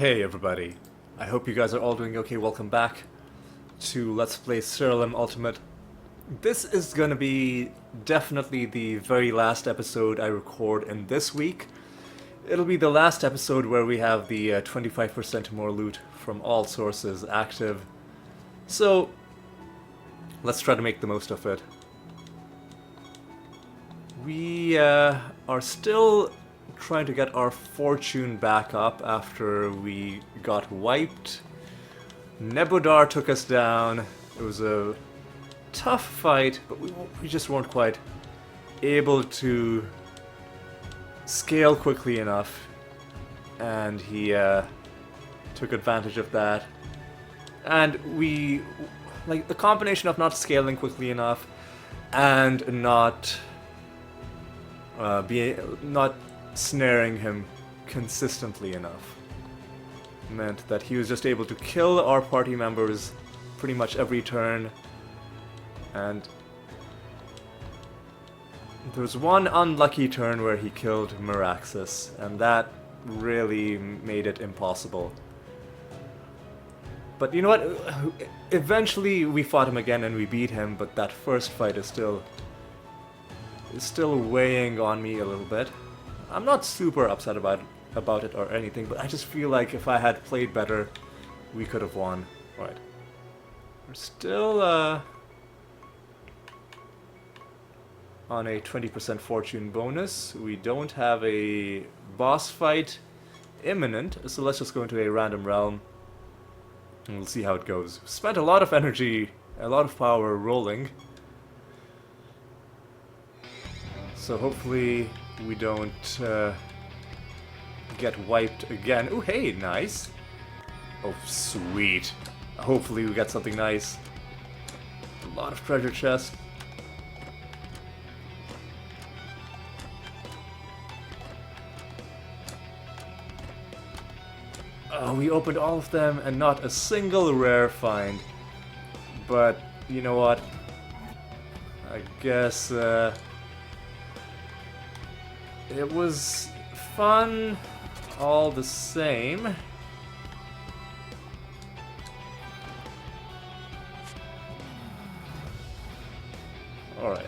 Hey everybody, I hope you guys are all doing okay. Welcome back to Let's Play Siralim Ultimate. This is gonna be definitely the very last episode I record in this week. It'll be the last episode where we have the 25% more loot from all sources active. So, let's try to make the most of it. We are still trying to get our fortune back up after we got wiped. Nebudar took us down. It was a tough fight, but we just weren't quite able to scale quickly enough, and he took advantage of that. And we, like, the combination of not scaling quickly enough and not snaring him consistently enough meant that he was just able to kill our party members pretty much every turn. And there was one unlucky turn where he killed Meraxis, and that really made it impossible. But you know what? Eventually we fought him again and we beat him, but that first fight is still weighing on me a little bit. I'm not super upset about it or anything, but I just feel like if I had played better, we could have won. Right. We're still on a 20% fortune bonus. We don't have a boss fight imminent, so let's just go into a random realm and we'll see how it goes. Spent a lot of energy, a lot of power rolling, so hopefully we don't get wiped again. Oh, hey, nice. Oh, sweet. Hopefully we get something nice. A lot of treasure chests. Oh, we opened all of them and not a single rare find. But, you know what? I guess, it was fun all the same. Alright.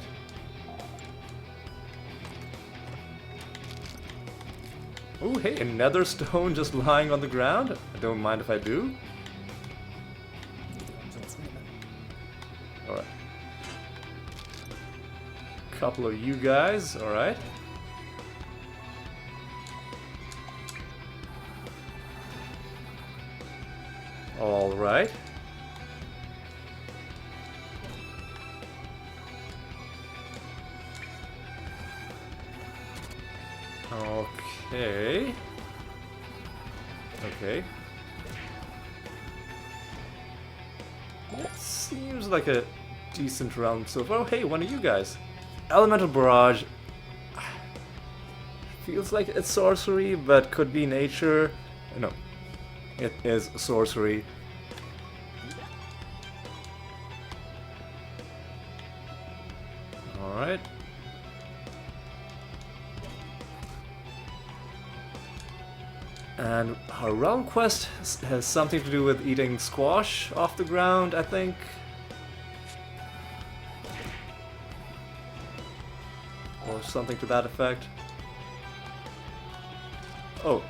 Oh, hey, a nether stone just lying on the ground. I don't mind if I do. Alright. Couple of you guys, alright. Alright. Okay. Okay. It seems like a decent round so far. Oh, hey, one of you guys. Elemental Barrage. Feels like it's sorcery, but could be nature. No. It is sorcery. Alright. And our realm quest has something to do with eating squash off the ground, I think. Or something to that effect. Oh.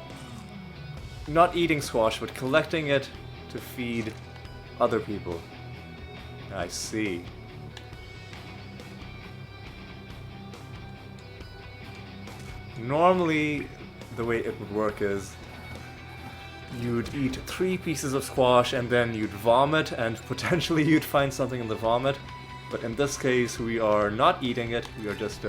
Not eating squash, but collecting it to feed other people. I see. Normally, the way it would work is you'd eat 3 pieces of squash and then you'd vomit, and potentially you'd find something in the vomit. But in this case, we are not eating it, we are just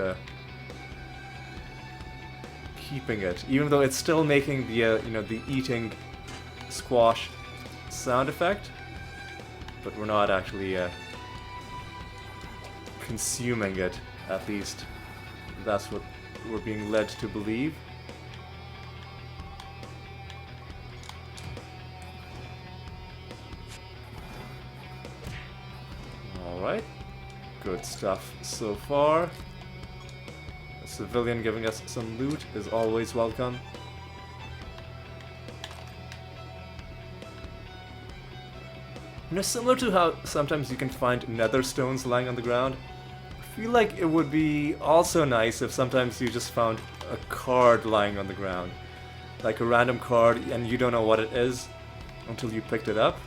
keeping it, even though it's still making the the eating squash sound effect, but we're not actually consuming it. At least that's what we're being led to believe. Alright, good stuff so far. Civilian giving us some loot is always welcome. Similar to how sometimes you can find nether stones lying on the ground, I feel like it would be also nice if sometimes you just found a card lying on the ground. Like a random card and you don't know what it is until you picked it up.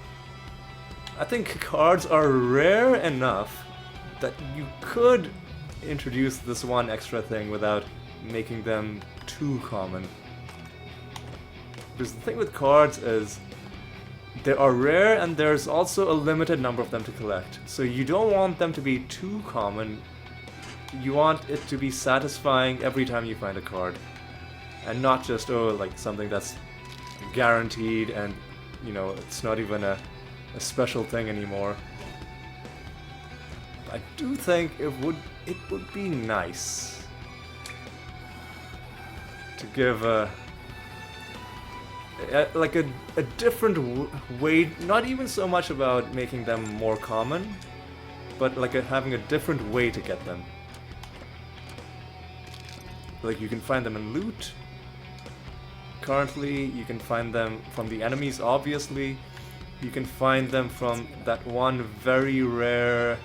I think cards are rare enough that you could introduce this one extra thing without making them too common. Because the thing with cards is they are rare and there's also a limited number of them to collect. So you don't want them to be too common. You want it to be satisfying every time you find a card. And not just, oh, like something that's guaranteed and, you know, it's not even a special thing anymore. I do think it would be nice to give a different way, not even so much about making them more common, but like having a different way to get them. Like you can find them in loot. Currently, you can find them from the enemies, obviously. You can find them from that one very rare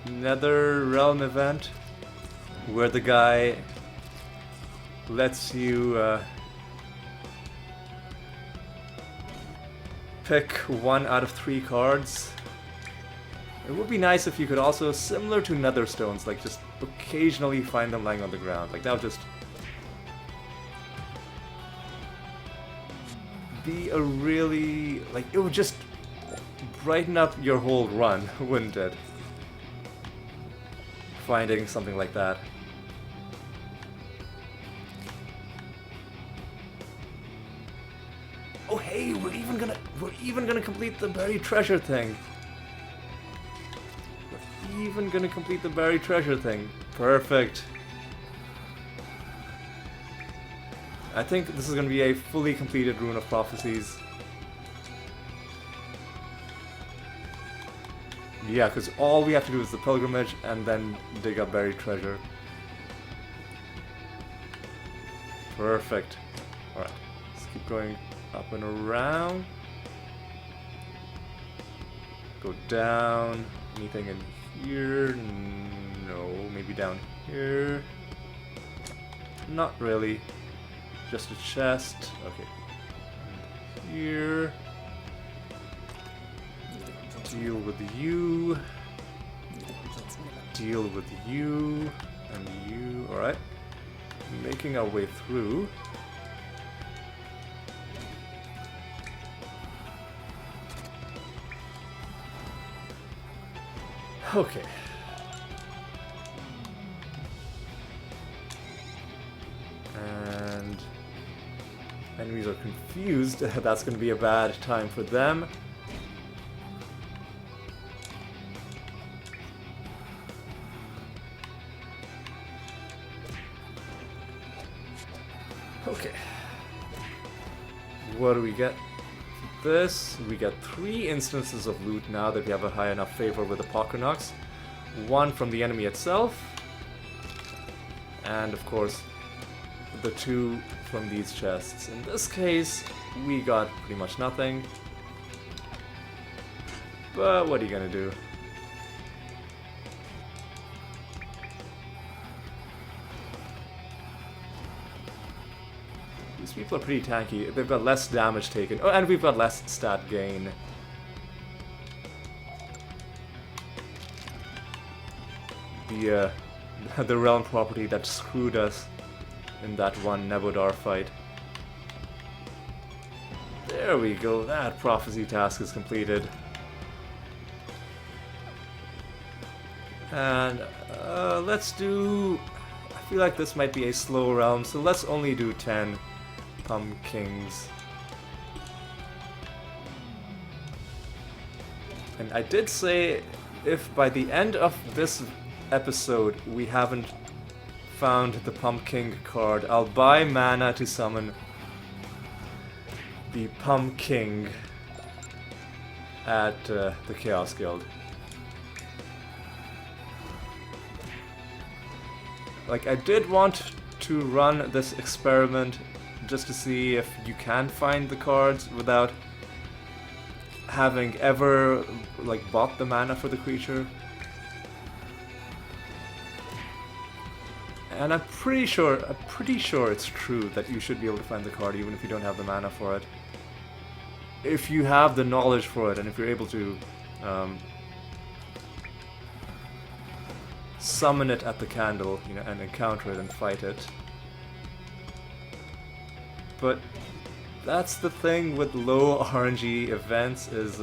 Nether Realm event where the guy lets you pick 1 out of 3 cards. It would be nice if you could also, similar to nether stones, like just occasionally find them lying on the ground. Like that would just be a really, like, it would just brighten up your whole run, wouldn't it? Finding something like that. Oh hey, we're even gonna complete the buried treasure thing. We're even gonna complete the buried treasure thing. Perfect. I think this is gonna be a fully completed Rune of Prophecies. Yeah, because all we have to do is the pilgrimage and then dig up buried treasure. Perfect. Alright, let's keep going up and around. Go down. Anything in here? No, maybe down here. Not really. Just a chest. Okay. And here. Deal with you. Deal with you. And you. Alright. Making our way through. Okay. And enemies are confused. That's going to be a bad time for them. Okay. What do we get? This, we get 3 instances of loot now that we have a high enough favor with the Pokernox. 1 from the enemy itself, and of course the 2 from these chests. In this case, we got pretty much nothing, but what are you gonna do? These people are pretty tanky. They've got less damage taken. Oh, and we've got less stat gain. The realm property that screwed us in that one Nebodar fight. There we go. That prophecy task is completed. And let's do... I feel like this might be a slow realm, so let's only do 10 Pumkings. And I did say if by the end of this episode we haven't found the Pumpking card, I'll buy mana to summon the Pumking at the Chaos Guild. Like, I did want to run this experiment just to see if you can find the cards without having ever like bought the mana for the creature. And I'm pretty sure it's true that you should be able to find the card even if you don't have the mana for it. If you have the knowledge for it, and if you're able to summon it at the candle, you know, and encounter it and fight it. But that's the thing with low RNG events, is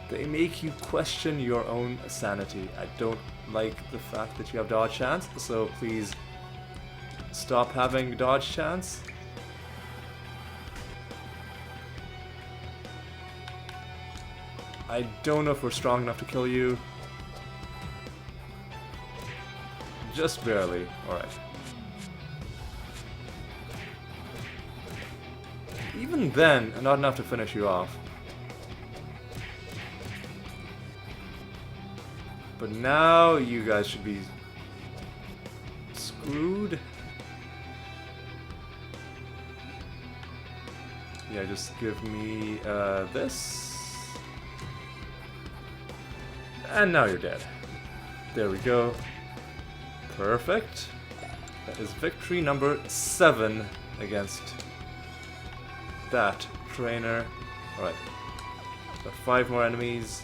they make you question your own sanity. I don't like the fact that you have dodge chance, so please stop having dodge chance. I don't know if we're strong enough to kill you. Just barely. Alright. Even then, not enough to finish you off. But now you guys should be screwed. Yeah, just give me this. And now you're dead. There we go. Perfect. That is victory number 7 against that trainer. Alright. Got 5 more enemies.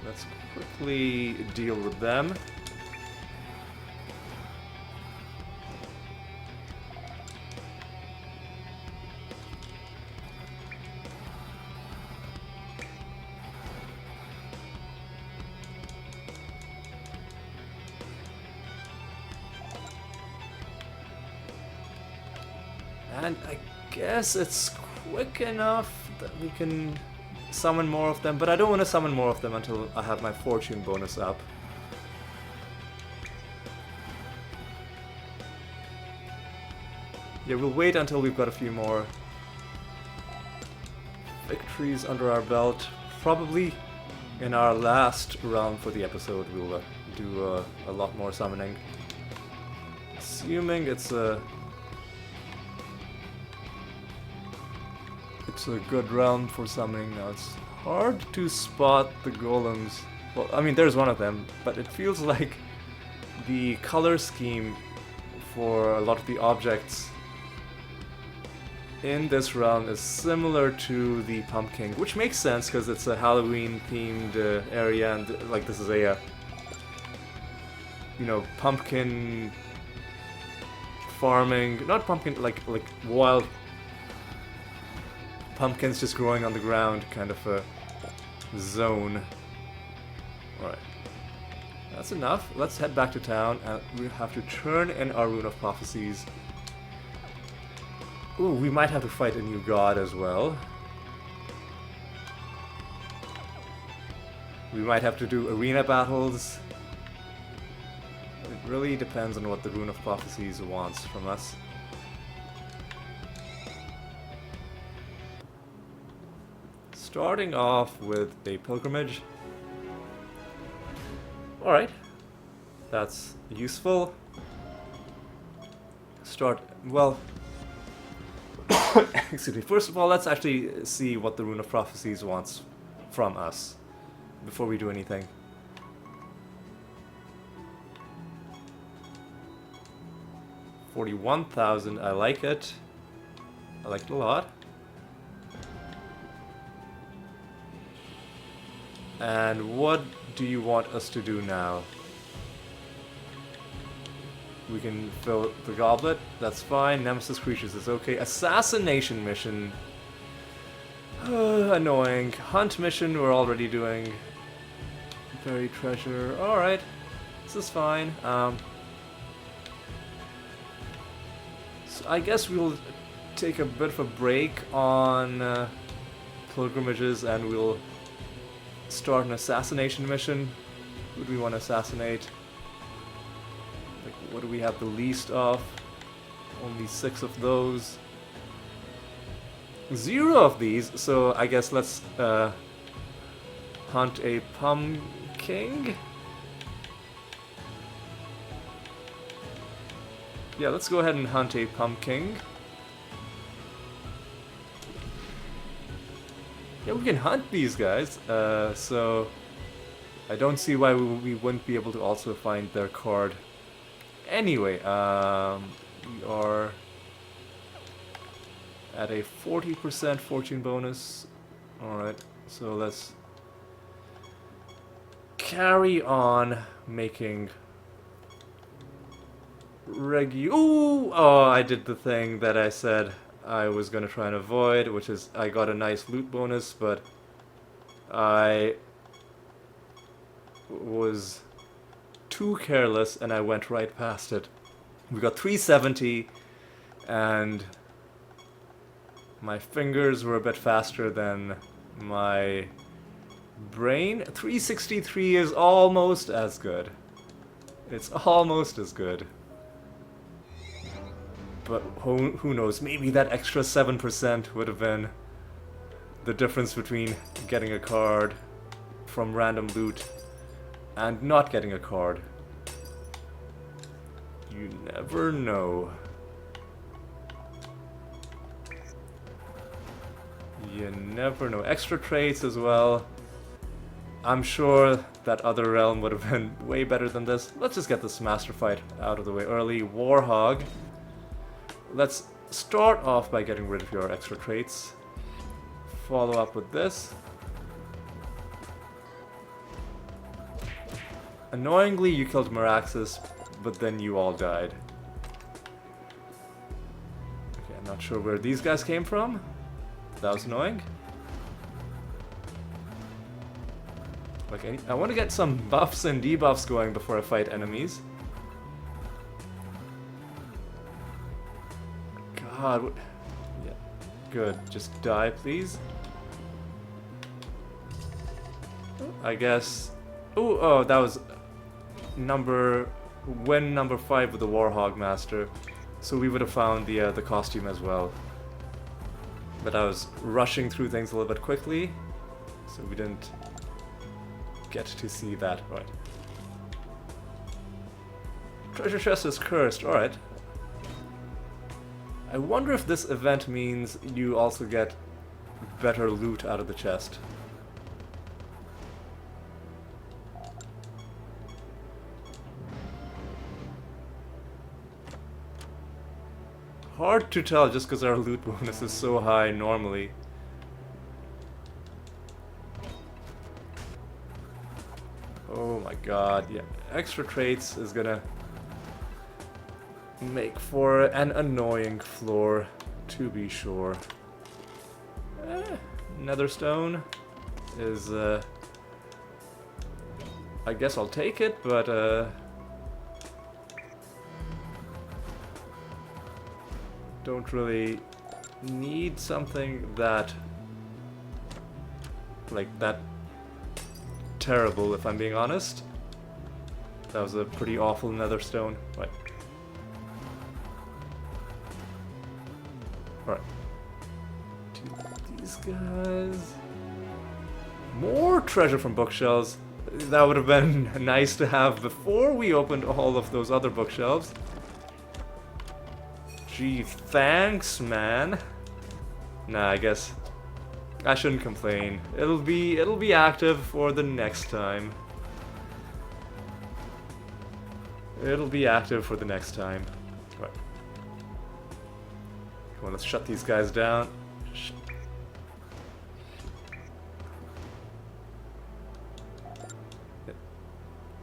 Let's quickly deal with them. And I guess it's quick enough that we can summon more of them, but I don't want to summon more of them until I have my fortune bonus up. Yeah, we'll wait until we've got a few more victories under our belt. Probably in our last round for the episode we'll do a lot more summoning. Assuming it's a good round for summoning. Now it's hard to spot the golems. Well, I mean, there's one of them, but it feels like the color scheme for a lot of the objects in this round is similar to the Pumking, which makes sense because it's a Halloween-themed area, and like this is a you know, pumpkin farming, not pumpkin, like wild pumpkins just growing on the ground kind of a zone. Alright. That's enough. Let's head back to town, and we have to turn in our Rune of Prophecies. Ooh, we might have to fight a new god as well. We might have to do arena battles. It really depends on what the Rune of Prophecies wants from us. Starting off with a pilgrimage. Alright. That's useful. Well... excuse me. First of all, let's actually see what the Rune of Prophecies wants from us before we do anything. $41,000, I like it. I like it a lot. And what do you want us to do now? We can fill the goblet, that's fine. Nemesis creatures is okay. Assassination mission. Annoying. Hunt mission we're already doing. Buried treasure. Alright. This is fine. So I guess we'll take a bit of a break on pilgrimages, and we'll start an assassination mission. Who do we want to assassinate? Like, what do we have the least of? Only 6 of those. 0 of these, so I guess let's hunt a Pumking. Yeah, let's go ahead and hunt a Pumking. Yeah, we can hunt these guys, so I don't see why we wouldn't be able to also find their card. Anyway, we are at a 40% fortune bonus. Alright, so let's carry on making Ooh! Oh, I did the thing that I said I was gonna try and avoid, which is I got a nice loot bonus, but I was too careless and I went right past it. We got 370 and my fingers were a bit faster than my brain. 363 is almost as good. It's almost as good. But who knows, maybe that extra 7% would have been the difference between getting a card from random loot and not getting a card. You never know. You never know. Extra traits as well. I'm sure that other realm would have been way better than this. Let's just get this master fight out of the way early. Warhog. Let's start off by getting rid of your extra traits. Follow up with this. Annoyingly, you killed Meraxes, but then you all died. Okay, I'm not sure where these guys came from. That was annoying. Like, I want to get some buffs and debuffs going before I fight enemies. God, yeah, good. Just die, please. I guess. Oh, that was number 5 with the Warhog Master, so we would have found the costume as well. But I was rushing through things a little bit quickly, so we didn't get to see that. Right. Treasure chest is cursed. All right. I wonder if this event means you also get better loot out of the chest. Hard to tell just because our loot bonus is so high normally. Oh my god, yeah. Extra traits is gonna make for an annoying floor, to be sure. Netherstone is, I guess I'll take it, but, don't really need something that, like, that terrible, if I'm being honest. That was a pretty awful Netherstone. Right. Alright. These guys. More treasure from bookshelves. That would have been nice to have before we opened all of those other bookshelves. Gee, thanks, man. Nah, I guess I shouldn't complain. It'll be active for the next time. It'll be active for the next time. Right. Come on, let's shut these guys down.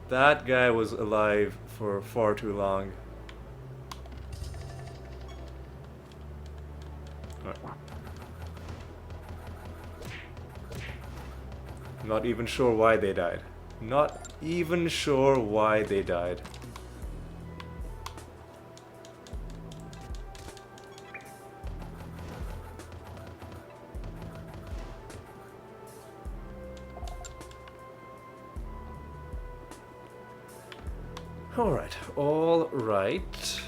That guy was alive for far too long. Not even sure why they died. Not even sure why they died. Alright, alright.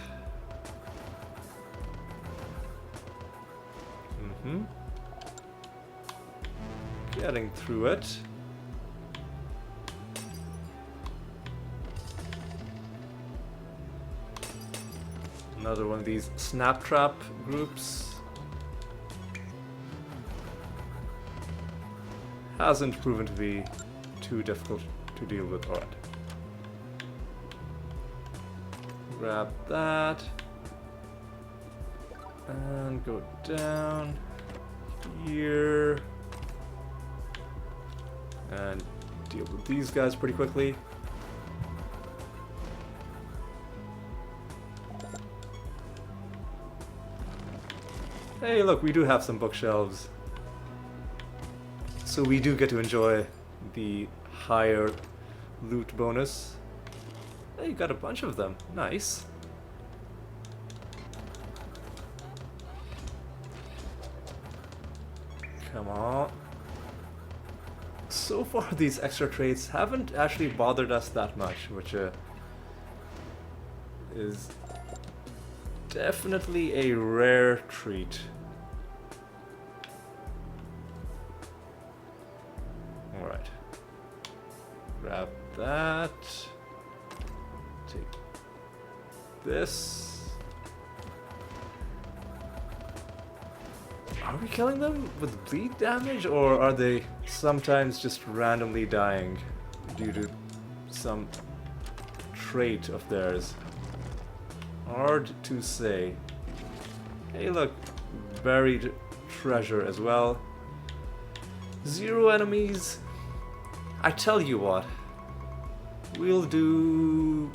Getting through it. Another one of these snap trap groups. hasn't proven to be too difficult to deal with. Alright. Grab that. And go down here. And deal with these guys pretty quickly. Hey, look, we do have some bookshelves. So we do get to enjoy the higher loot bonus. Hey, you got a bunch of them. Nice. Come on. So far, these extra traits haven't actually bothered us that much, which is definitely a rare treat. Alright. Grab that. Take this. Are we killing them with bleed damage, or are they sometimes just randomly dying due to some trait of theirs? Hard to say. Hey look, buried treasure as well. 0 enemies. I tell you what, we'll do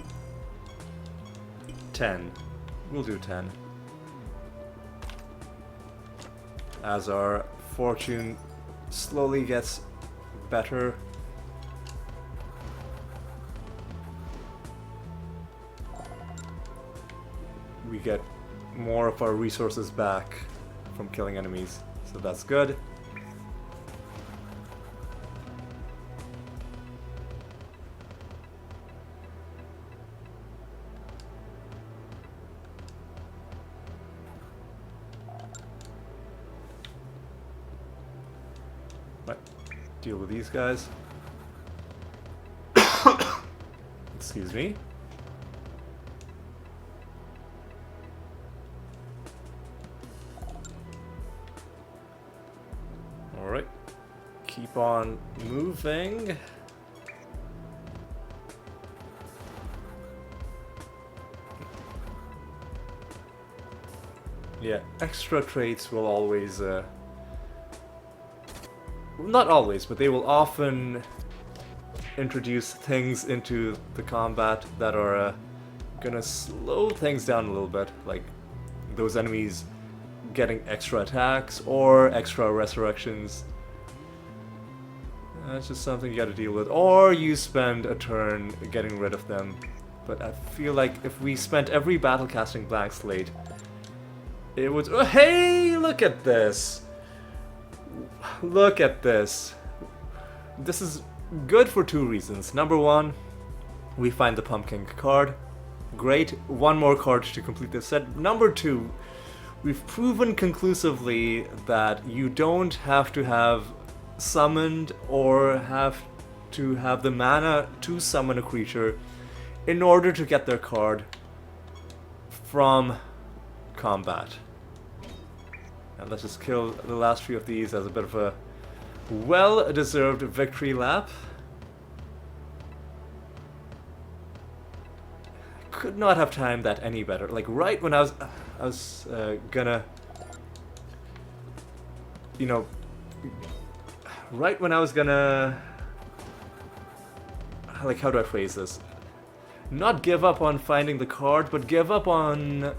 10. We'll do 10. As our fortune slowly gets better. We get more of our resources back from killing enemies, so that's good. Right, deal with these guys. Excuse me. Alright, keep on moving. Yeah, extra traits will always, not always, but they will often introduce things into the combat that are gonna slow things down a little bit, like those enemies getting extra attacks or extra resurrections. That's just something you gotta deal with. Or you spend a turn getting rid of them. But I feel like if we spent every battle casting blank slate, it would... Oh, hey, look at this! Look at this. This is good for 2 reasons. Number 1, we find the Pumking card. Great, 1 more card to complete this set. Number 2, we've proven conclusively that you don't have to have summoned or have to have the mana to summon a creature in order to get their card from combat. And let's just kill the last few of these as a bit of a well-deserved victory lap. Could not have timed that any better. Like right when I was gonna, you know, right when I was gonna, like, how do I phrase this? Not give up on finding the card, but give up on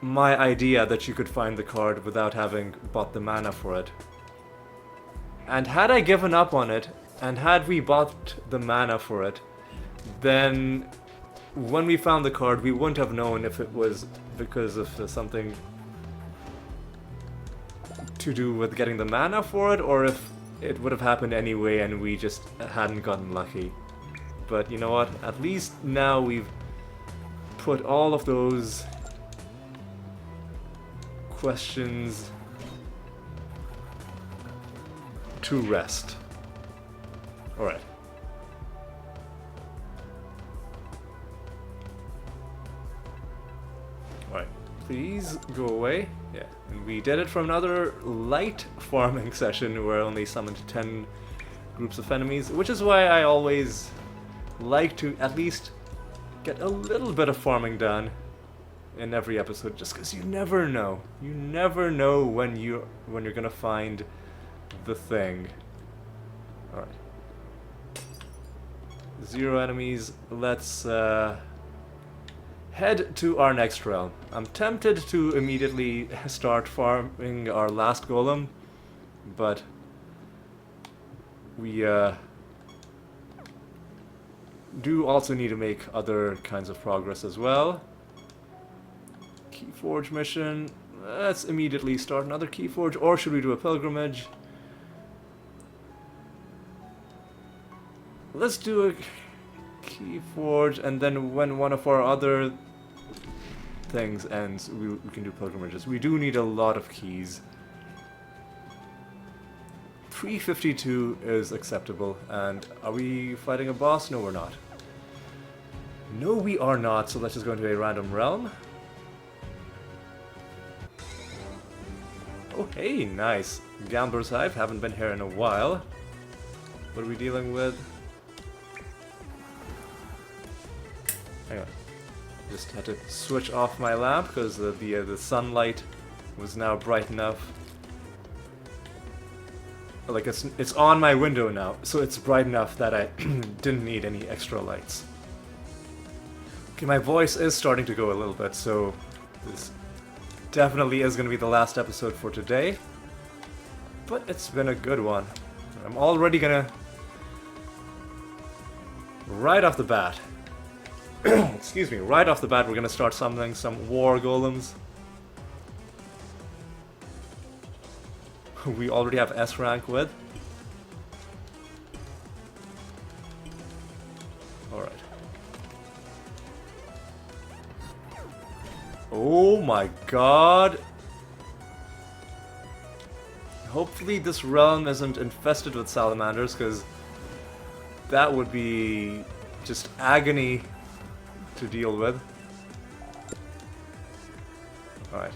my idea that you could find the card without having bought the mana for it. And had I given up on it, and had we bought the mana for it, then when we found the card, we wouldn't have known if it was because of something to do with getting the mana for it, or if it would have happened anyway and we just hadn't gotten lucky. But you know what? At least now we've put all of those questions to rest. Alright. Alright. Please go away. Yeah, and we did it from another light farming session where I only summoned 10 groups of enemies, which is why I always like to at least get a little bit of farming done in every episode, just because you never know. You never know when you're gonna find the thing. Alright. 0 enemies. Let's head to our next realm. I'm tempted to immediately start farming our last golem, but we do also need to make other kinds of progress as well. Keyforge mission. Let's immediately start another Keyforge, or should we do a pilgrimage? Let's do a Keyforge, and then when one of our other things ends, we can do pilgrimages. We do need a lot of keys. 352 is acceptable, and are we fighting a boss? No, we're not. No, we are not, so let's just go into a random realm. Oh, hey, nice. Gambler's Hive, haven't been here in a while. What are we dealing with? Hang on. Just had to switch off my lamp because the sunlight was now bright enough. Like it's on my window now, so it's bright enough that I didn't need any extra lights. Okay, my voice is starting to go a little bit, so this definitely is going to be the last episode for today. But it's been a good one. I'm already gonna... Right off the bat... Excuse me, right off the bat we're gonna start summoning some war golems. We already have S rank with. Alright. Oh my god! Hopefully this realm isn't infested with salamanders, because that would be just agony to deal with. Alright.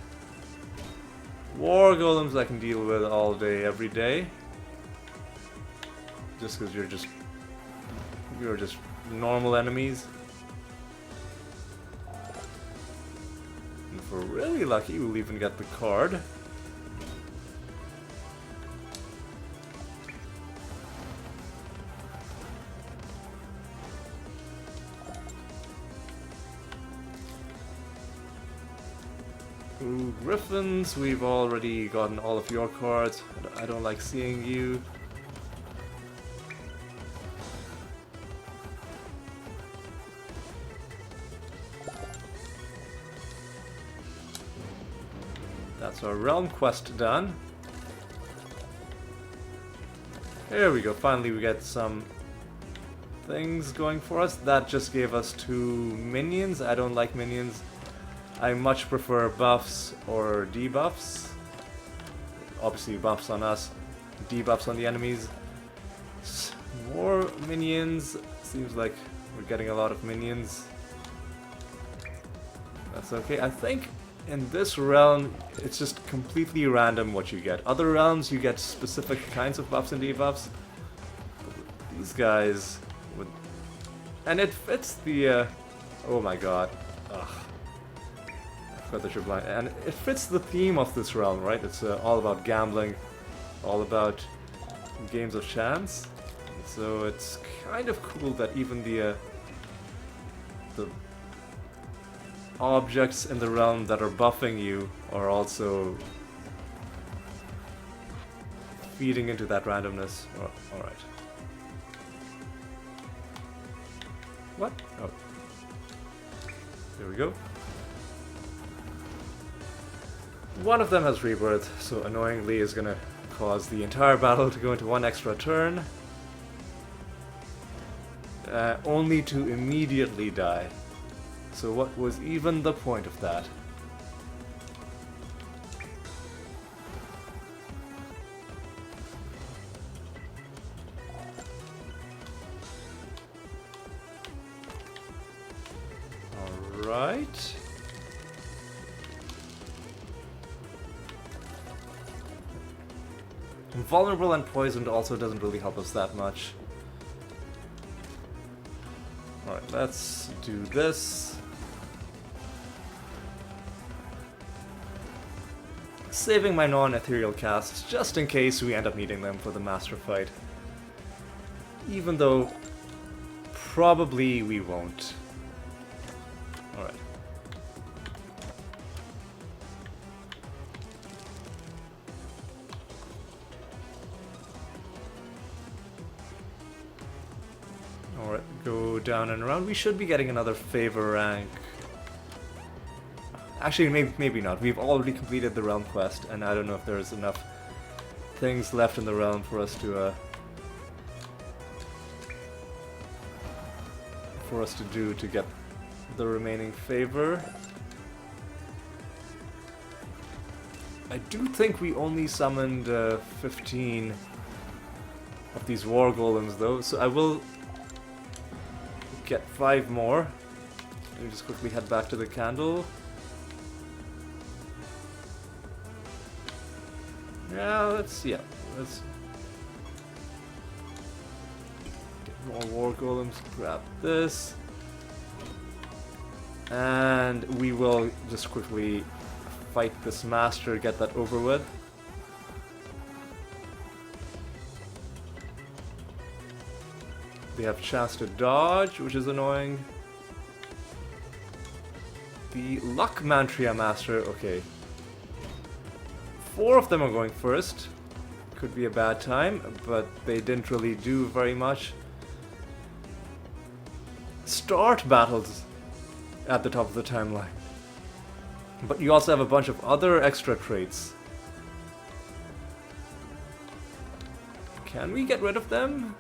War golems I can deal with all day, every day. Just because you're just normal enemies. And if we're really lucky, we'll even get the card. Ooh, Griffins, we've already gotten all of your cards. I don't like seeing you. That's our realm quest done. There we go, finally we get some things going for us. That just gave us 2 minions. I don't like minions. I much prefer buffs or debuffs. Obviously buffs on us, debuffs on the enemies. More minions. Seems like we're getting a lot of minions. That's okay. I think in this realm it's just completely random what you get. Other realms you get specific kinds of buffs and debuffs. But these guys would... And it fits the... Oh my god. Ugh. Forgot that you're blind. And it fits the theme of this realm, right? It's all about gambling, all about games of chance. So it's kind of cool that even the objects in the realm that are buffing you are also feeding into that randomness. Oh, alright. What? Oh. There we go. One of them has rebirth, so annoyingly is gonna cause the entire battle to go into 1 extra turn. Only to immediately die. So what was even the point of that? Alright. Vulnerable and poisoned also doesn't really help us that much. Alright, let's do this. Saving my non-ethereal casts just in case we end up needing them for the master fight. Even though probably we won't. Alright. Alright, go down and around. We should be getting another favor rank. Actually, maybe not. We've already completed the realm quest, and I don't know if there's enough things left in the realm for us to do to get the remaining favor. I do think we only summoned 15 of these war golems though, so I will get 5 more. Let me just quickly head back to the candle. Let's get more war golems, grab this, and we will just quickly fight this master, get that over with. They have chance to dodge, which is annoying. The Luck Mantria Master, okay. 4 of them are going first. Could be a bad time, but they didn't really do very much. Start battles at the top of the timeline. But you also have a bunch of other extra traits. Can we get rid of them?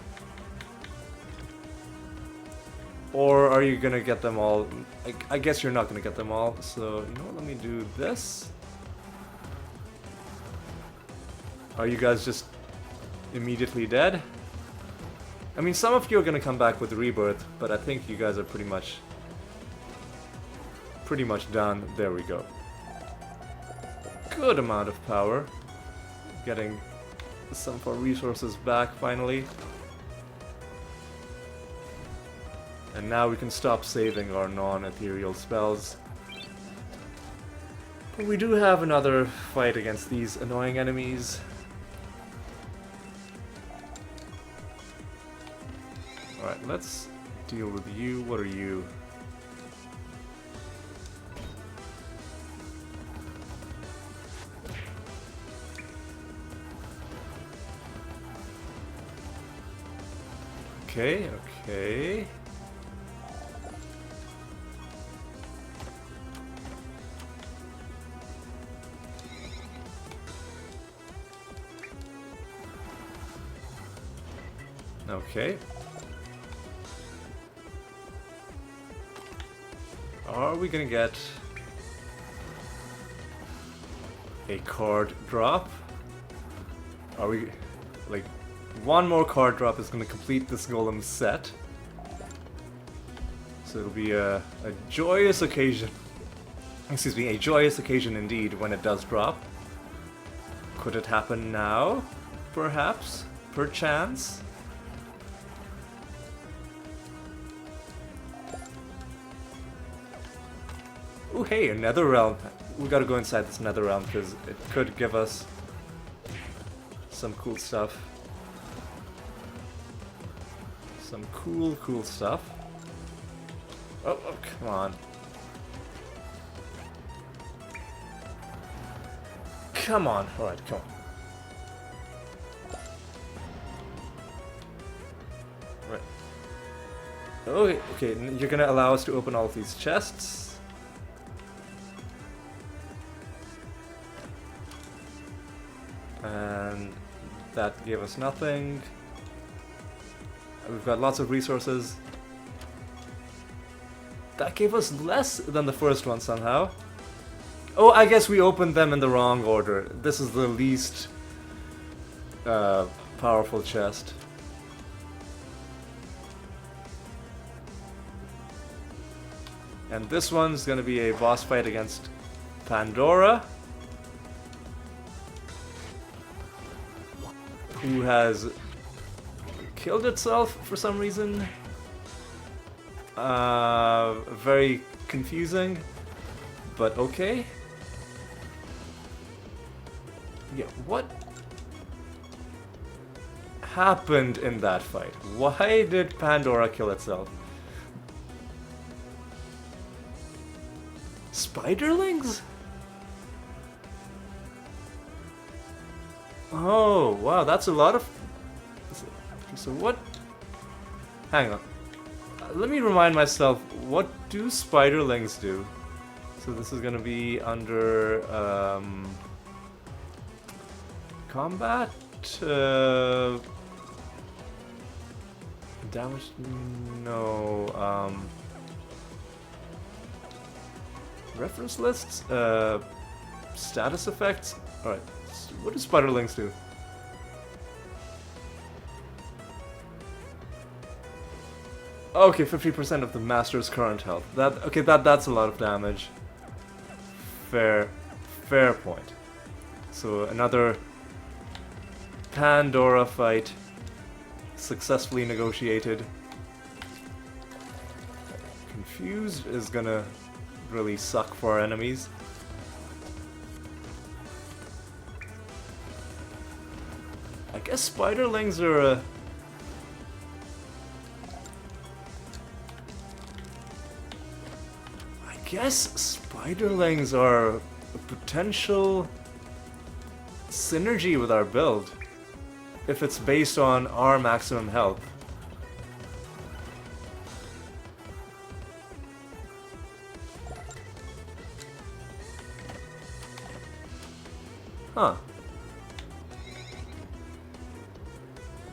Or are you gonna get them all? I guess you're not gonna get them all, so you know what, let me do this. Are you guys just immediately dead? I mean, some of you are gonna come back with rebirth, but I think you guys are pretty much done. There we go. Good amount of power. Getting some of our resources back finally. And now we can stop saving our non-ethereal spells. But we do have another fight against these annoying enemies. Alright, let's deal with you. What are you? Okay, okay. Okay. Are we gonna get a card drop? Are we, like, one more card drop is gonna complete this golem set. So it'll be a joyous occasion. Excuse me, a joyous occasion indeed when it does drop. Could it happen now? Perhaps? Perchance? Ooh, hey, a nether realm. We gotta go inside this nether realm because it could give us some cool stuff. Some cool stuff. Oh, come on. Come on. Alright, come on. Right. Okay, you're gonna allow us to open all of these chests. And that gave us nothing. We've got lots of resources. That gave us less than the first one somehow. Oh, I guess we opened them in the wrong order. This is the least powerful chest. And this one's gonna be a boss fight against Pandora. who has killed itself for some reason. Very confusing, but okay. Yeah, what happened in that fight? Why did Pandora kill itself? Spiderlings? Oh, wow, that's a lot of... So what... Hang on. Let me remind myself, what do spiderlings do? So this is gonna be under... combat? Damage? No, reference lists? Status effects? Alright, so what do spiderlings do? Okay, 50% of the master's current health. That's a lot of damage. Fair point. So another Pandora fight successfully negotiated. Confused is gonna really suck for our enemies. I guess spiderlings are I guess spiderlings are a potential synergy with our build if it's based on our maximum health. Huh.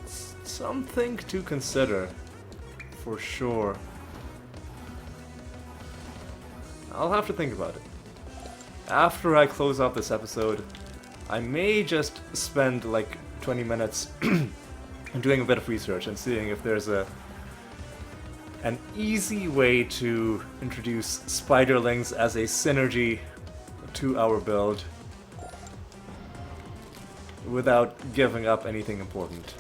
It's something to consider, for sure. I'll have to think about it. After I close out this episode, I may just spend like 20 minutes doing a bit of research and seeing if there's an easy way to introduce spiderlings as a synergy to our build without giving up anything important.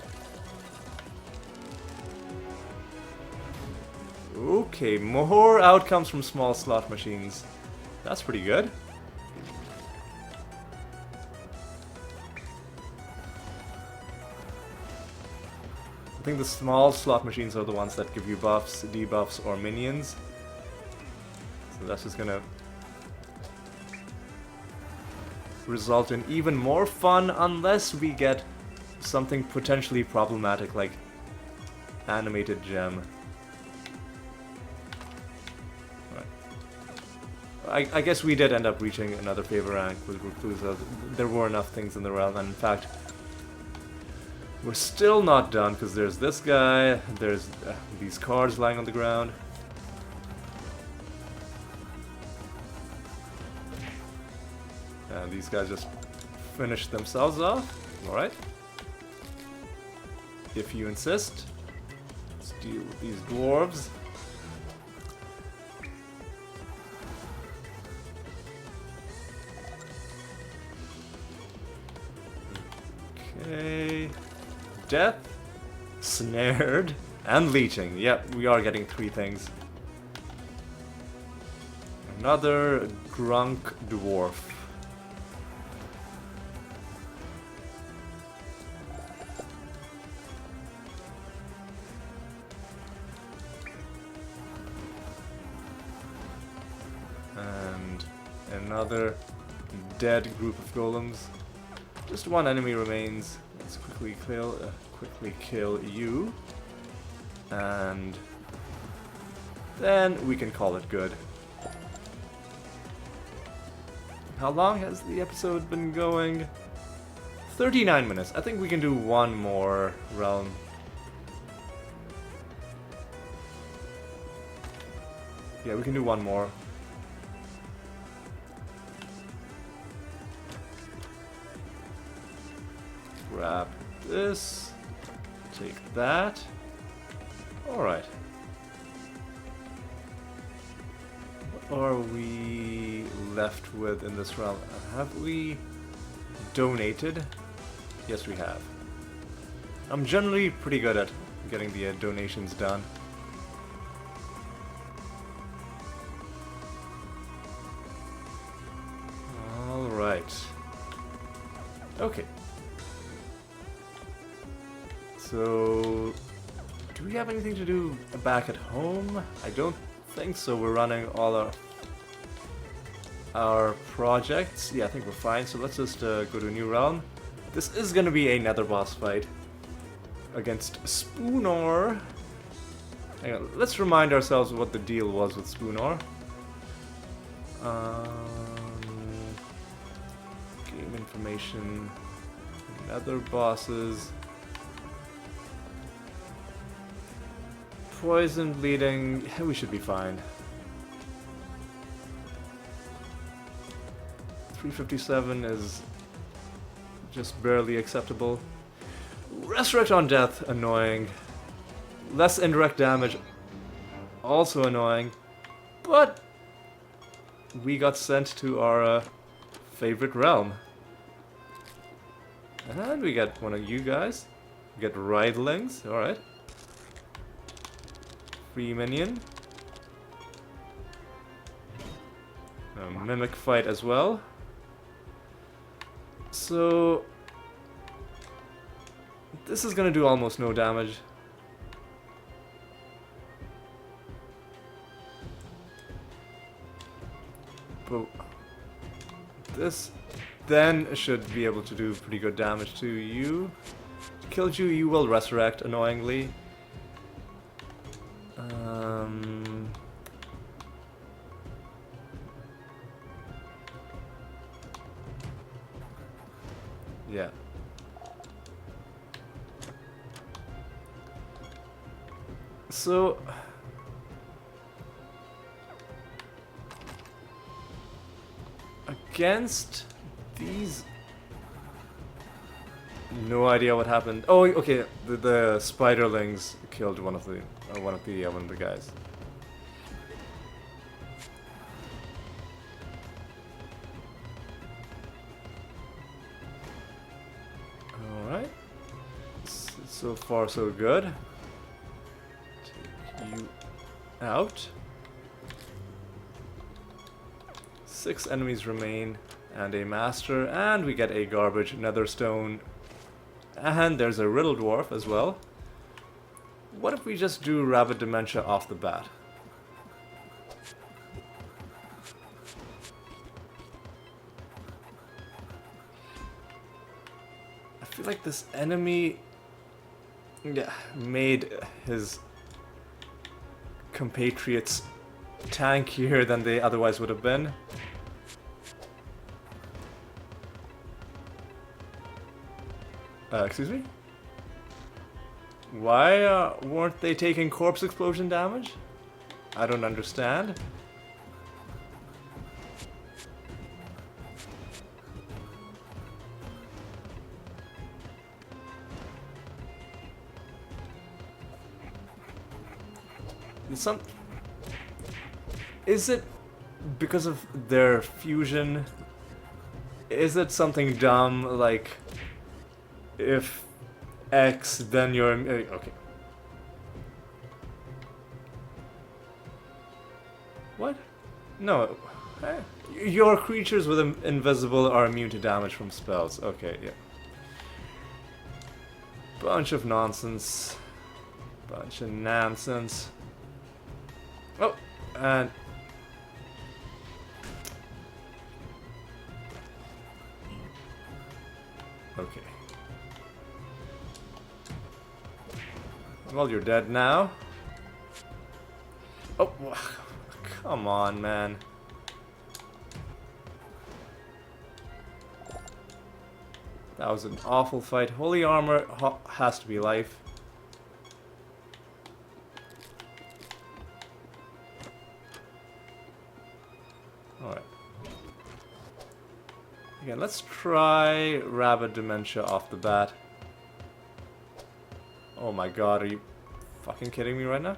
Okay, more outcomes from small slot machines. That's pretty good. I think the small slot machines are the ones that give you buffs, debuffs, or minions. So that's just gonna result in even more fun unless we get something potentially problematic like animated gem. I guess we did end up reaching another favor rank with Reclusa. There were enough things in the realm, and in fact, we're still not done because there's this guy, there's these cards lying on the ground. And these guys just finished themselves off. Alright. If you insist. Let's deal with these dwarves. Okay. Death, snared, and leeching. Yep, we are getting 3 things. Another grunk dwarf. And another dead group of golems. Just one enemy remains. Let's quickly kill you, and then we can call it good. How long has the episode been going? 39 minutes. I think we can do one more realm. Yeah, we can do one more. Grab this, take that. Alright. What are we left with in this realm? Have we donated? Yes, we have. I'm generally pretty good at getting the donations done. Alright. Okay. So, do we have anything to do back at home? I don't think so. We're running all our projects. Yeah, I think we're fine. So let's just go to a new realm. This is gonna be a nether boss fight against Spoonor. Hang on, let's remind ourselves what the deal was with Spoonor. Game information, nether bosses. Poison, bleeding, we should be fine. 357 is just barely acceptable. Resurrect on death, annoying. Less indirect damage, also annoying. But we got sent to our favorite realm. And we get one of you guys. We get Ridelings, alright. Free minion. A mimic fight as well. So this is gonna do almost no damage. But this then should be able to do pretty good damage to you. Killed you, you will resurrect annoyingly. Yeah. So against these, no idea what happened. Oh, okay. The spiderlings killed one of the guys. All right. So far, so good. Take you out. 6 enemies remain, and a master, and we get a garbage nether stone. And there's a riddle dwarf as well. What if we just do rabbit dementia off the bat? I feel like this enemy made his compatriots tankier than they otherwise would have been. Excuse me? Why weren't they taking corpse explosion damage? I don't understand. Is it because of their fusion? Is it something dumb like if X then you're okay? What? No. Your creatures with invisible are immune to damage from spells. Okay, yeah. Bunch of nonsense. Bunch of nonsense. Oh, and okay. Well, you're dead now. Oh, come on, man. That was an awful fight. Holy armor has to be life. Alright. Again, let's try Rabbit Dementia off the bat. Oh my god, are you fucking kidding me right now?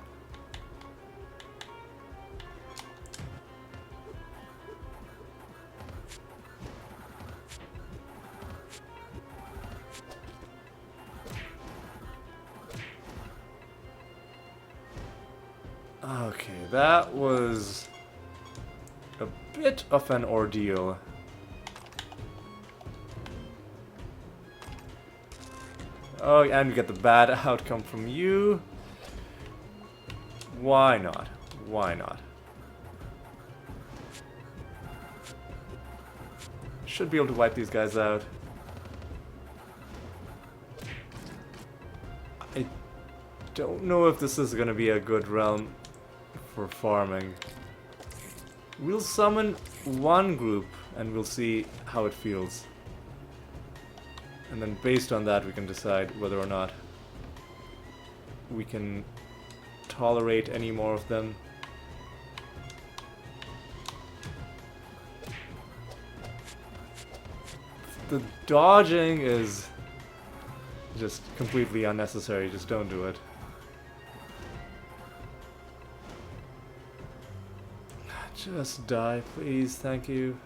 Okay, that was a bit of an ordeal. Oh, and we get the bad outcome from you. Why not? Why not? Should be able to wipe these guys out. I don't know if this is gonna be a good realm for farming. We'll summon one group and we'll see how it feels. And then based on that we can decide whether or not we can tolerate any more of them. The dodging is just completely unnecessary, just don't do it. Just die, please, thank you.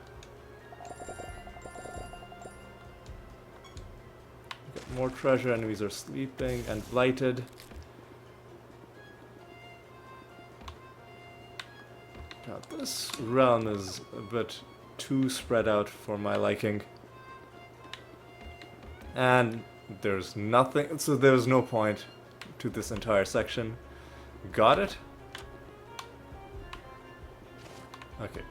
Get more treasure, enemies are sleeping and blighted. God, this realm is a bit too spread out for my liking. And there's nothing, so there's no point to this entire section. Got it? Okay.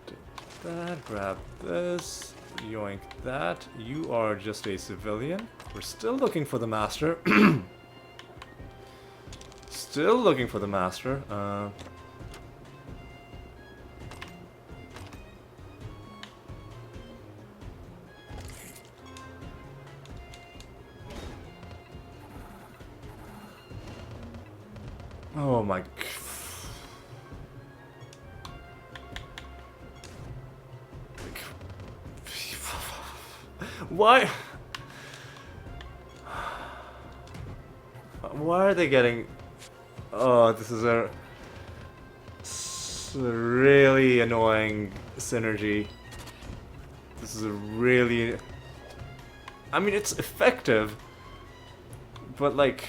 Take that, grab this, yoink that. You are just a civilian. We're still looking for the master. Still looking for the master. Oh my... Why? Why are they getting... Oh, this is a really annoying synergy. This is a really... I mean, it's effective, but like...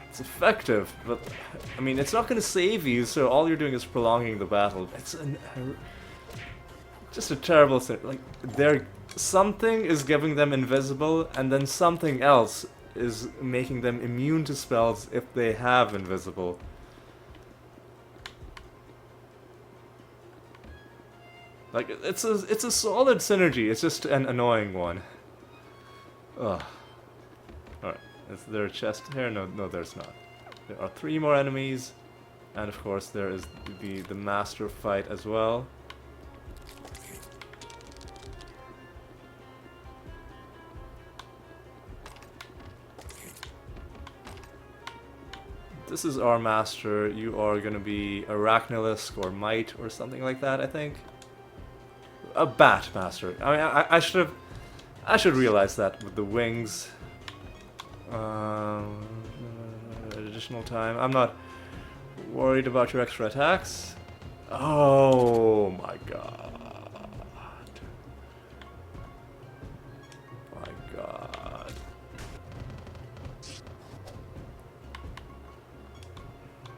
It's effective, but I mean, it's not going to save you, so all you're doing is prolonging the battle. It's just a terrible thing. Like, something is giving them invisible, and then something else is making them immune to spells if they have invisible. Like, it's a solid synergy. It's just an annoying one. Ugh. Alright. Is there a chest here? No, there's not. There are 3 more enemies, and of course there is the master fight as well. This is our master. You are gonna be Arachnilisk or Might or something like that, I think. A bat master. I mean, I should realize that with the wings. Additional time. I'm not worried about your extra attacks. Oh my god. My god.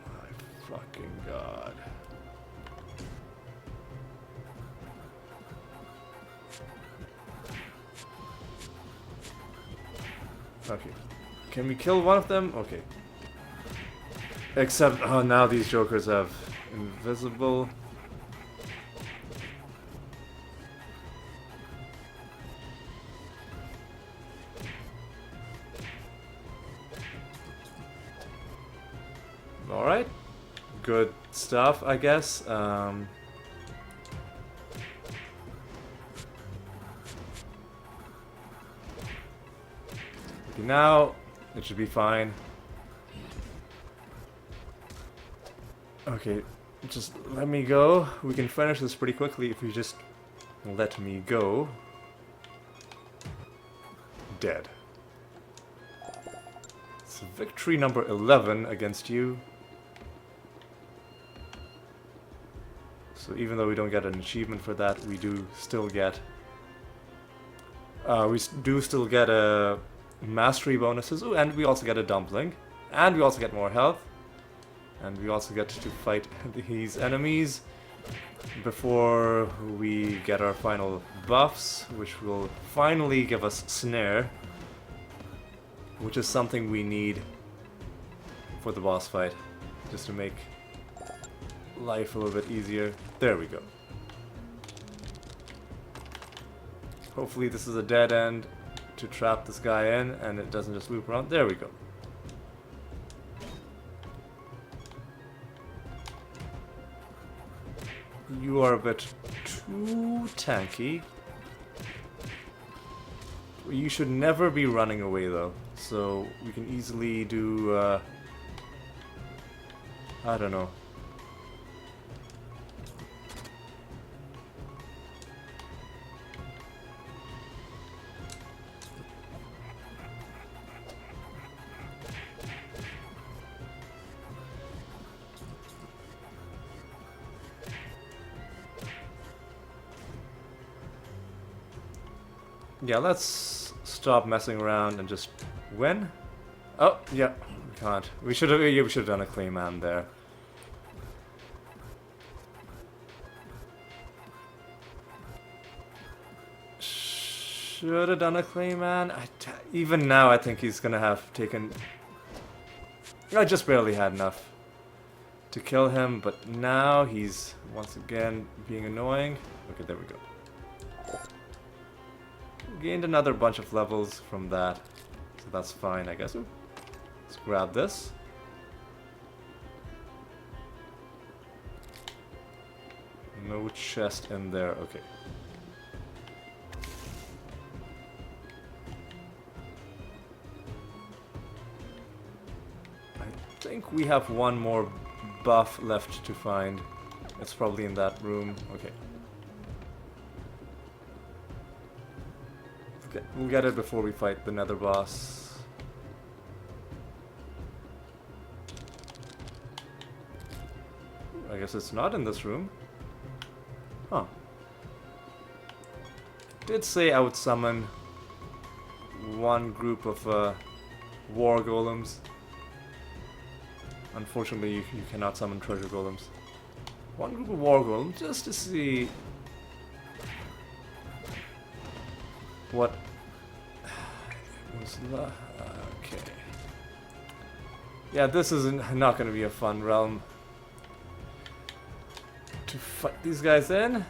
My fucking god. Okay. Can we kill one of them? Okay. Except, oh, now these jokers have invisible. Alright. Good stuff, I guess. Now, it should be fine. Okay, just let me go. We can finish this pretty quickly if you just let me go. Dead. It's victory number 11 against you. So even though we don't get an achievement for that, we do still get mastery bonuses. Ooh, and we also get a dumpling, and we also get more health, and we also get to fight these enemies before we get our final buffs, which will finally give us snare, which is something we need for the boss fight, just to make life a little bit easier. There we go. Hopefully this is a dead end to trap this guy in and it doesn't just loop around. There we go. You are a bit too tanky. You should never be running away though, so we can easily do, I don't know. Yeah, let's stop messing around and just win. Oh, yeah, we can't. We should have done a Clayman there. Should have done a Clayman. Even now, I think he's gonna have taken. I just barely had enough to kill him, but now he's once again being annoying. Okay, there we go. Gained another bunch of levels from that, so that's fine, I guess. Ooh. Let's grab this. No chest in there, okay. I think we have one more buff left to find. It's probably in that room, okay. Okay, we'll get it before we fight the nether boss. I guess it's not in this room. Huh. Did say I would summon one group of war golems. Unfortunately, you cannot summon treasure golems. One group of war golems just to see what was the... Okay. Yeah, this is not going to be a fun realm to fight these guys in.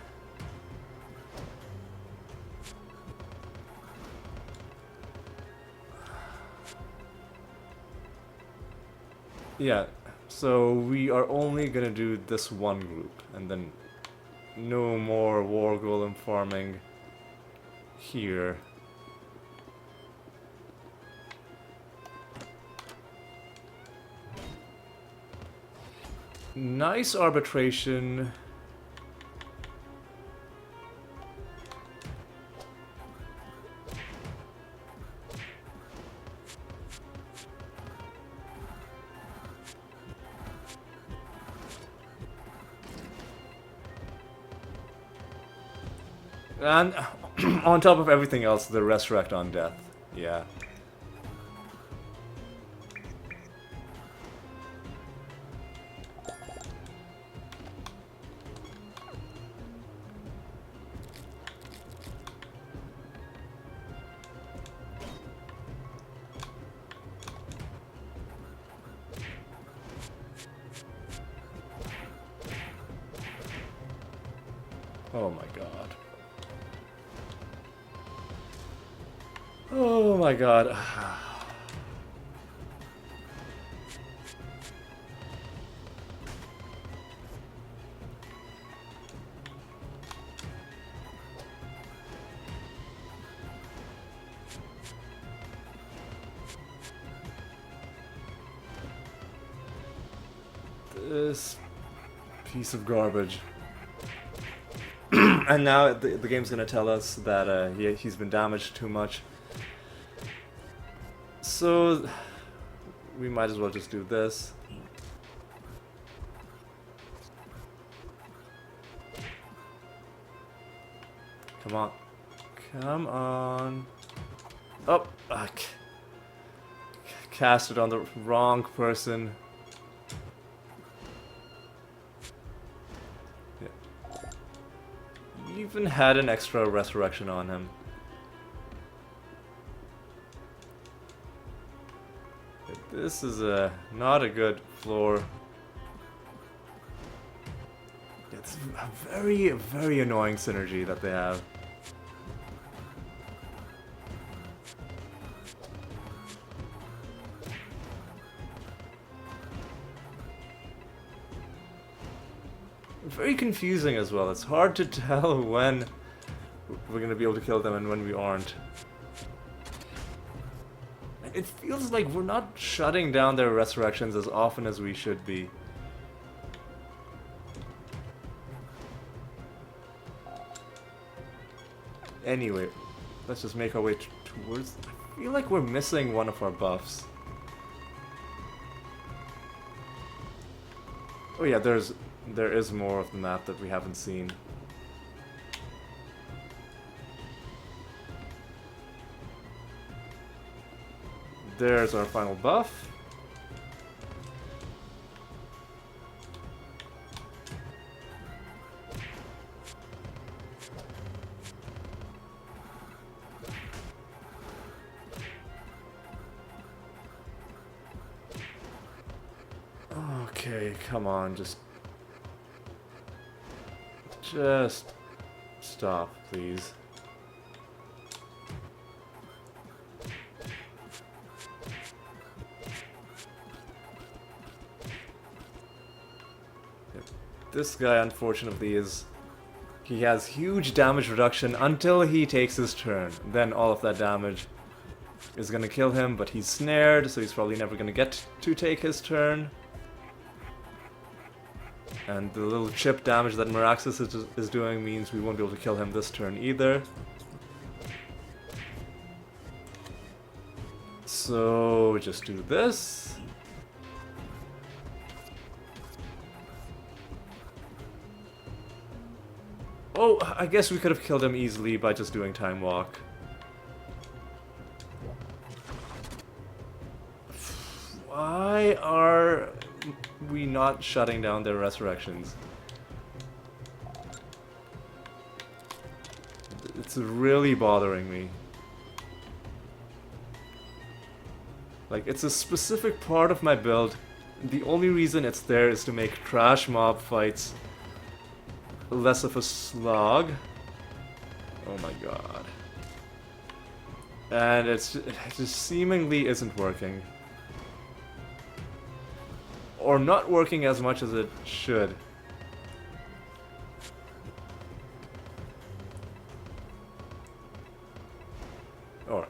Yeah, so we are only going to do this one group, and then no more war golem farming here. Nice arbitration. And on top of everything else, the resurrect on death. Yeah. Oh my god. Oh my god. This piece of garbage. And now the game's gonna tell us that he's been damaged too much. So we might as well just do this. Come on. Come on. Oh, cast it on the wrong person. Yeah. Even had an extra resurrection on him. This is not a good floor. It's a very, very annoying synergy that they have. Very confusing as well. It's hard to tell when we're gonna be able to kill them and when we aren't. It feels like we're not shutting down their resurrections as often as we should be. Anyway, let's just make our way towards... I feel like we're missing one of our buffs. Oh yeah, there is more of the map that we haven't seen. There's our final buff. Okay, come on, just stop, please. This guy, unfortunately, he has huge damage reduction until he takes his turn. Then all of that damage is gonna kill him, but he's snared, so he's probably never gonna get to take his turn. And the little chip damage that Meraxis is doing means we won't be able to kill him this turn either. So just do this. Oh, I guess we could have killed him easily by just doing Time Walk. Why are we not shutting down their resurrections? It's really bothering me. Like, it's a specific part of my build. The only reason it's there is to make trash mob fights less of a slog. Oh my god. And it just seemingly isn't working. Or not working as much as it should. Alright.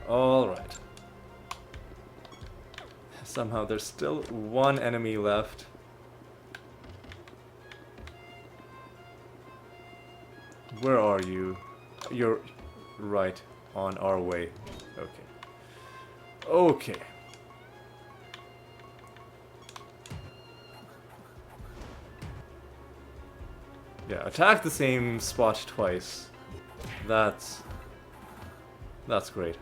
Alright. Somehow there's still one enemy left. Where are you? You're right on our way. Okay. Okay. Yeah, attack the same spot twice. That's great.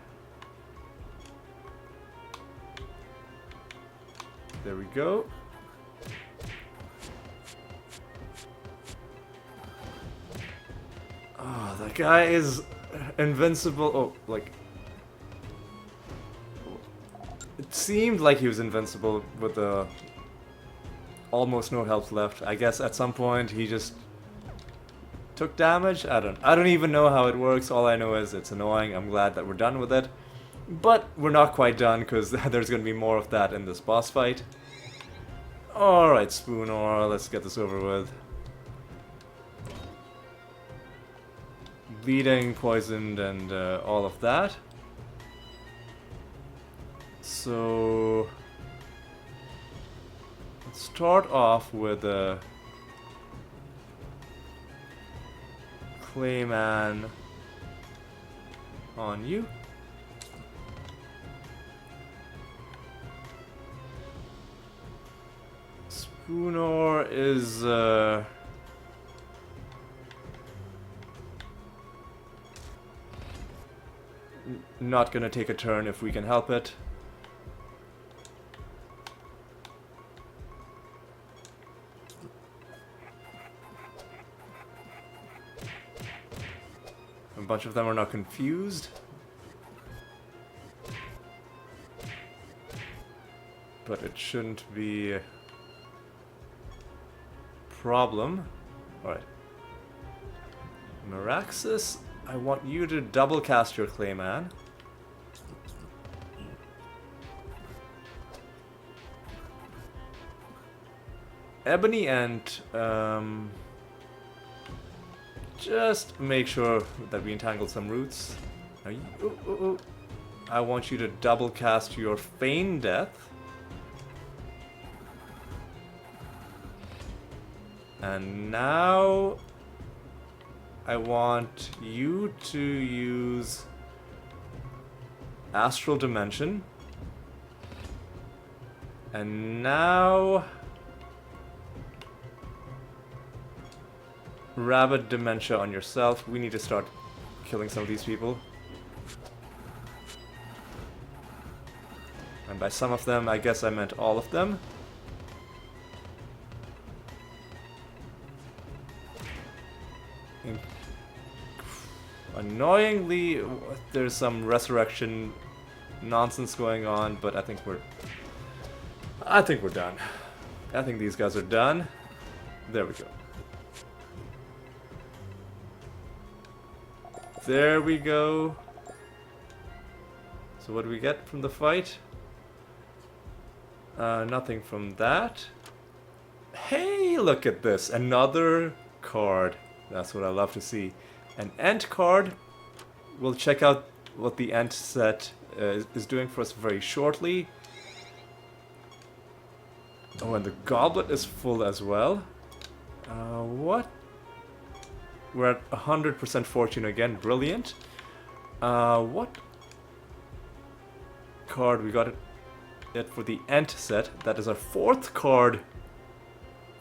There we go. Oh, that guy is invincible. Oh, like... It seemed like he was invincible with the almost no health left. I guess at some point he just took damage. I don't even know how it works. All I know is it's annoying. I'm glad that we're done with it. But we're not quite done because there's going to be more of that in this boss fight. Alright, Spooner, let's get this over with. Bleeding, poisoned, and all of that. So let's start off with Clayman on you. Spooner is not gonna take a turn if we can help it. A bunch of them are not confused. But it shouldn't be a problem. Alright. Meraxis, I want you to double cast your Clayman. Ebony Ant, just make sure that we entangle some roots. Now you, I want you to double cast your Feign Death. And now I want you to use Astral Dimension. And now Rabid Dementia on yourself. We need to start killing some of these people. And by some of them, I guess I meant all of them. Annoyingly, there's some resurrection nonsense going on, but I think we're done. I think these guys are done. There we go. There we go. So what do we get from the fight? Nothing from that. Hey, look at this. Another card. That's what I love to see. An Ent card. We'll check out what the Ent set is doing for us very shortly. Oh, and the goblet is full as well. What? We're at 100% fortune again. Brilliant. What card? We got it for the Ent set. That is our 4th card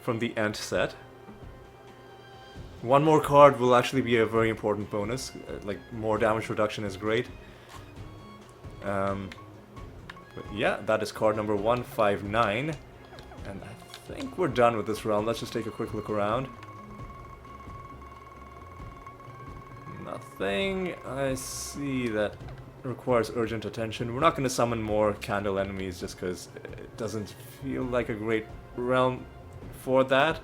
from the Ent set. One more card will actually be a very important bonus. Like, more damage reduction is great. But yeah, that is card number 159. And I think we're done with this realm. Let's just take a quick look around. Nothing I see that requires urgent attention. We're not going to summon more candle enemies just because it doesn't feel like a great realm for that.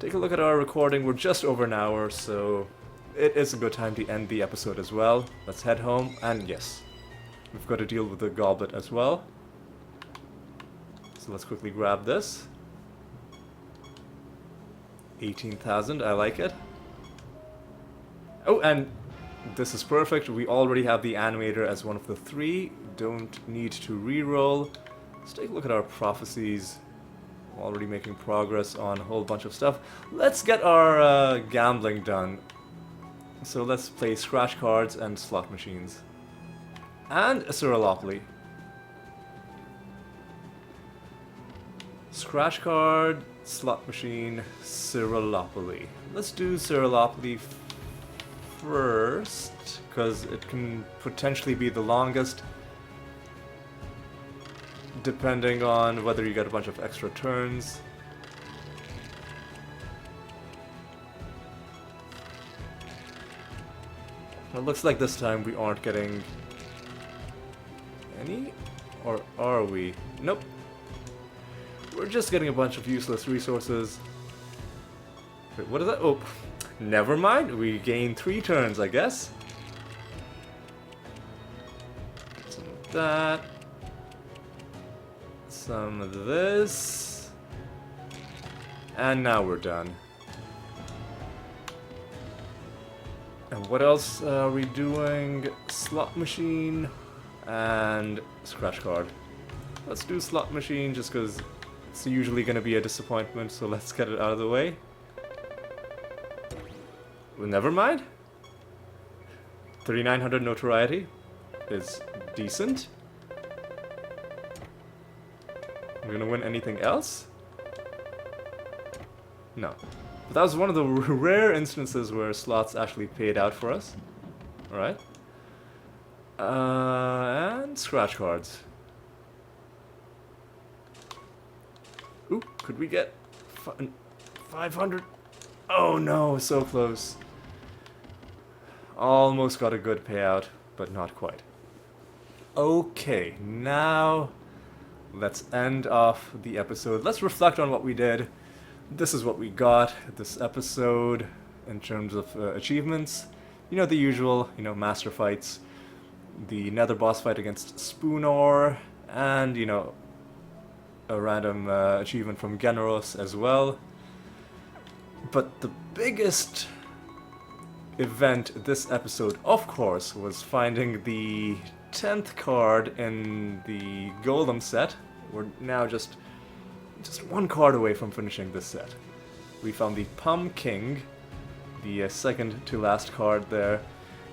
Take a look at our recording. We're just over an hour, so it is a good time to end the episode as well. Let's head home, and yes, we've got to deal with the goblet as well. So let's quickly grab this. 18,000, I like it. Oh, and this is perfect. We already have the animator as one of the 3. Don't need to re-roll. Let's take a look at our prophecies. Already making progress on a whole bunch of stuff. Let's get our gambling done. So let's play scratch cards and slot machines. And a Siralopoly. Scratch card, slot machine, Siralopoly. Let's do Siralopoly first, because it can potentially be the longest, depending on whether you get a bunch of extra turns. It looks like this time we aren't getting any, or are we? Nope. We're just getting a bunch of useless resources. Wait, what is that? Oh, never mind. We gain 3 turns, I guess. Some of that. Some of this. And now we're done. And what else are we doing? Slot machine and scratch card. Let's do slot machine just because it's usually going to be a disappointment, so let's get it out of the way. Well, never mind. 3,900 notoriety is decent. We're gonna win anything else? No. But that was one of the rare instances where slots actually paid out for us. Alright. And scratch cards. Ooh, could we get 500? Oh no, so close. Almost got a good payout, but not quite. Okay, now let's end off the episode. Let's reflect on what we did. This is what we got this episode in terms of achievements. You know, the usual, master fights, the nether boss fight against Spoonor, and, a random achievement from Generos as well. But the biggest event this episode, of course, was finding the 10th card in the Golem set. We're now just one card away from finishing this set. We found the Pumking, the second to last card there,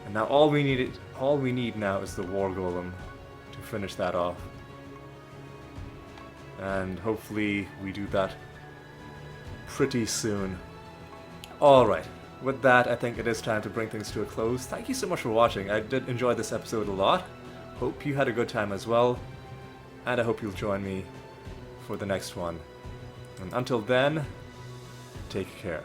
and now all we need now is the War Golem to finish that off. And hopefully we do that pretty soon. Alright, with that I think it is time to bring things to a close. Thank you so much for watching. I did enjoy this episode a lot. Hope you had a good time as well. And I hope you'll join me for the next one. And until then, take care.